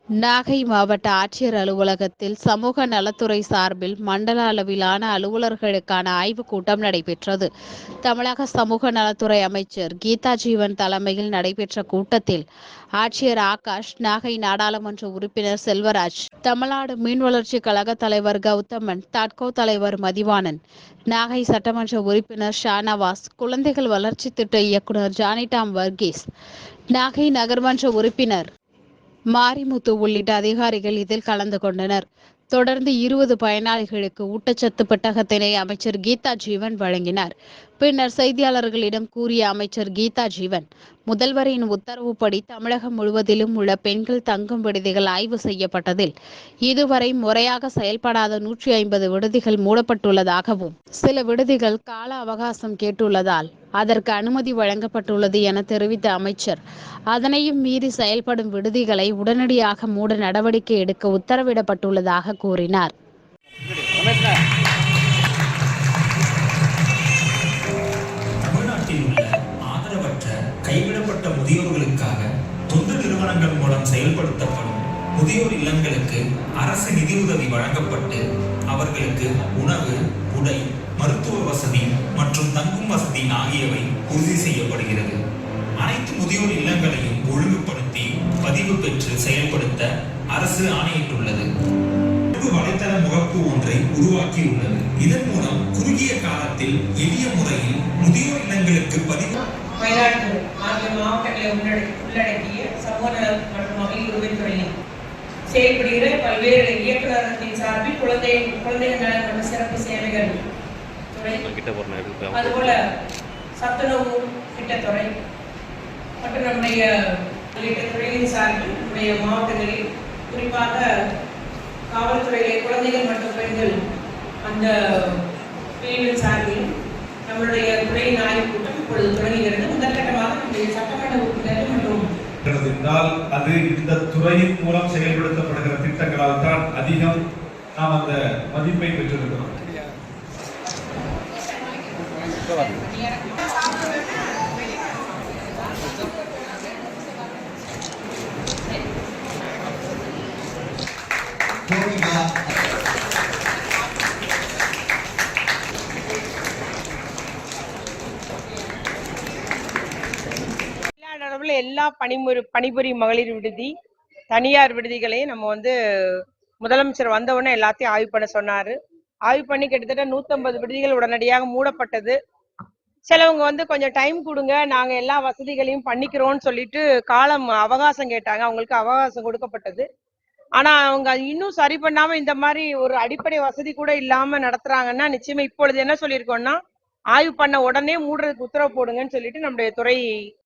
நாகை மாவட்ட ஆட்சியர் அலுவலகத்தில் சமூக நலத்துறை சார்பில் மண்டல அளவிலான அலுவலர்களுக்கான ஆய்வுக் கூட்டம் நடைபெற்றது. தமிழக சமூக நலத்துறை அமைச்சர் கீதா ஜீவன் தலைமையில் நடைபெற்ற கூட்டத்தில் ஆட்சியர் ஆகாஷ், நாகை நாடாளுமன்ற உறுப்பினர் செல்வராஜ், தமிழ்நாடு மீன் வளர்ச்சி கழக தலைவர் கௌதமன், தாட்கோ தலைவர் மதிவாணன், நாகை சட்டமன்ற உறுப்பினர் ஷானவாஸ், குழந்தைகள் வளர்ச்சி திட்ட இயக்குநர் ஜானிடாம் வர்கீஸ், நாகை நகர்மன்ற உறுப்பினர் மாரிமுத்து உள்ளிட்ட அதிகாரிகள் இதில் கலந்து கொண்டனர். தொடர்ந்து 20 பயனாளிகளுக்கு ஊட்டச்சத்து பெட்டகத்தினை அமைச்சர் கீதா ஜீவன் வழங்கினார். பின்னர் செய்தியாளர்களிடம் கூறிய அமைச்சர் கீதா ஜீவன், முதல்வரின் உத்தரவுப்படி தமிழகம் முழுவதிலும் உள்ள பெண்கள் தங்கும் விடுதிகள் ஆய்வு செய்யப்பட்டதில் இதுவரை முறையாக செயல்படாத 150 விடுதிகள் மூடப்பட்டுள்ளதாகவும், சில விடுதிகள் கால அவகாசம் கேட்டுள்ளதால் அதற்கு அனுமதி வழங்கப்பட்டுள்ளது என தெரிவித்த அமைச்சர், அதனையும் மீறி செயல்படும் விடுதிகளை உடனடியாக மூட நடவடிக்கை எடுக்க உத்தரவிடப்பட்டுள்ளதாக கூறினார். தமிழ்நாட்டில் உள்ள ஆதரவற்ற கைவிடப்பட்ட முதியோர்களுக்காக தொண்டு நிறுவனங்கள் மூலம் செயல்படுத்தப்படும் முதியோர் இல்லங்களுக்கு அரசு நிதியுதவி வழங்கப்பட்டு அவர்களுக்கு உணவு, உடை, மருத்துவ வசதி மற்றும் தங்கும் வசதி ஆகியவை உறுதி செய்யப்படுகிறது. அனைத்து முதியோர் இல்லங்களையும் ஒழுங்குபடுத்தி பதிவு பெற்று செயல்படுத்த அரசு ஆணையிட்டுள்ளது. வலைத்தள முகப்பு ஒன்றை உருவாக்கியுள்ளது. இதன் மூலம் குறுகிய காலத்தில் எளிய முறையில் முதியோர் இல்லங்களுக்கு பதிவு மயிலாடுதுறை ஆகிய மாவட்டங்களை உள்ளடக்கிய சமூக நலம் மற்றும் மகளிர் உரிமைத்துறையில் செயல்படுகிற பல்வேறு இயக்குநரகத்தின் சார்பில் குழந்தைகள் நலன் மற்றும் சிறப்பு சேவைகள் துறை, அதுபோல சத்துணவு திட்டத்துறை மற்றும் நம்முடைய உள்ளிட்ட துறையின் சார்பில் நம்முடைய மாவட்டங்களில் குறிப்பாக காவல்துறையிலே குழந்தைகள் மற்றும் பெண்கள் அந்த பிரிவின் சார்பில் நம்மளுடைய துறையின் ஆய்வுக் கூட்டம் இப்பொழுது தொடங்குகிறது. முதற்கட்டமாக நம்முடைய சட்டமன்ற உறுப்பினர்கள் மற்றும் என்றால் அது இந்த துறையின் மூலம் செயல்படுத்தப்படுகிற திட்டங்களால் தான் அதிகம் நாம் அந்த மதிப்பை பெற்றிருக்கிறோம். எல்லா பணிபுரியும் மகளிர் விடுதி, தனியார் விடுதிகளையும் நம்ம முதலமைச்சர் வந்த உடனே எல்லாத்தையும் ஆய்வு பண்ண சொன்னாரு. ஆய்வு பண்ணி கிட்டத்தட்ட 150 விடுதிகள் உடனடியாக மூடப்பட்டது. சிலவங்க கொஞ்சம் டைம் கொடுங்க, நாங்க எல்லா வசதிகளையும் பண்ணிக்கிறோம்னு சொல்லிட்டு காலம் அவகாசம் கேட்டாங்க. அவங்களுக்கு அவகாசம் கொடுக்கப்பட்டது. ஆனா அவங்க இன்னும் சரி பண்ணாம இந்த மாதிரி ஒரு அடிப்படை வசதி கூட இல்லாம நடத்துறாங்கன்னா நிச்சயமா இப்பொழுது என்ன சொல்லியிருக்கோம்னா, ஆய்வு பண்ண உடனே மூடுறதுக்கு உத்தரவு போடுங்கன்னு சொல்லிட்டு நம்முடைய துறை